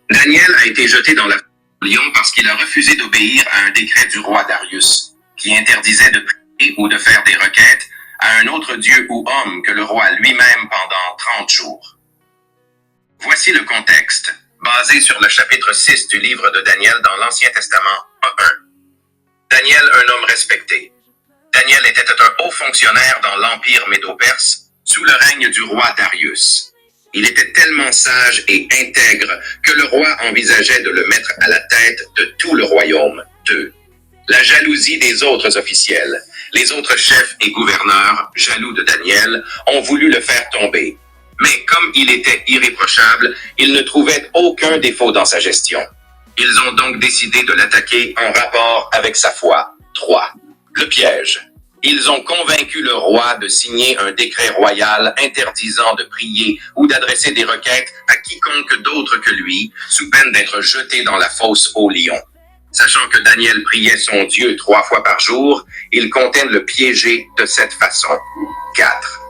Daniel a été jeté dans la lion parce qu'il a refusé d'obéir à un décret du roi Darius, qui interdisait de prier ou de faire des requêtes à un autre dieu ou homme que le roi lui-même pendant 30 jours. Voici le contexte, basé sur le chapitre 6 du livre de Daniel dans l'Ancien Testament 1. Daniel, un homme respecté. Daniel était un haut fonctionnaire dans l'Empire médo-perse, sous le règne du roi Darius. Il était tellement sage et intègre que le roi envisageait de le mettre à la tête de tout le royaume. 2. La jalousie des autres officiels. Les autres chefs et gouverneurs, jaloux de Daniel, ont voulu le faire tomber. Mais comme il était irréprochable, ils ne trouvaient aucun défaut dans sa gestion. Ils ont donc décidé de l'attaquer en rapport avec sa foi. 3. Le piège. Ils ont convaincu le roi de signer un décret royal interdisant de prier ou d'adresser des requêtes à quiconque d'autre que lui, sous peine d'être jeté dans la fosse aux lions. Sachant que Daniel priait son Dieu 3 fois par jour, ils comptaient le piéger de cette façon. 4.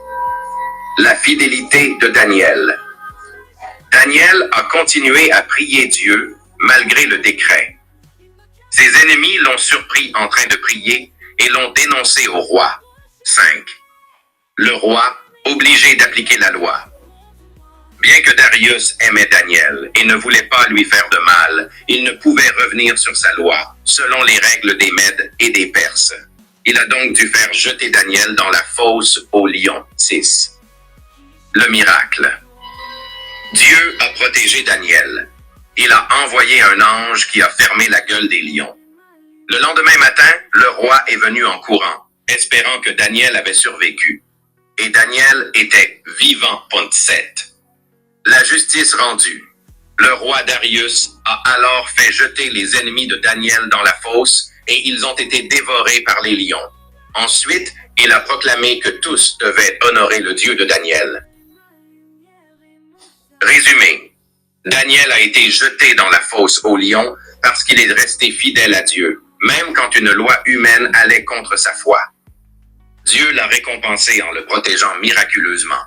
La fidélité de Daniel. Daniel a continué à prier Dieu malgré le décret. Ses ennemis l'ont surpris en train de prier et l'ont dénoncé au roi. 5. Le roi, obligé d'appliquer la loi. Bien que Darius aimait Daniel et ne voulait pas lui faire de mal, il ne pouvait revenir sur sa loi, selon les règles des Mèdes et des Perses. Il a donc dû faire jeter Daniel dans la fosse aux lions. 6. Le miracle. Dieu a protégé Daniel. Il a envoyé un ange qui a fermé la gueule des lions. Le lendemain matin, le roi est venu en courant, espérant que Daniel avait survécu. Et Daniel était vivant. 7. La justice rendue. Le roi Darius a alors fait jeter les ennemis de Daniel dans la fosse et ils ont été dévorés par les lions. Ensuite, il a proclamé que tous devaient honorer le Dieu de Daniel. Résumé. Daniel a été jeté dans la fosse aux lions parce qu'il est resté fidèle à Dieu, même quand une loi humaine allait contre sa foi. Dieu l'a récompensé en le protégeant miraculeusement.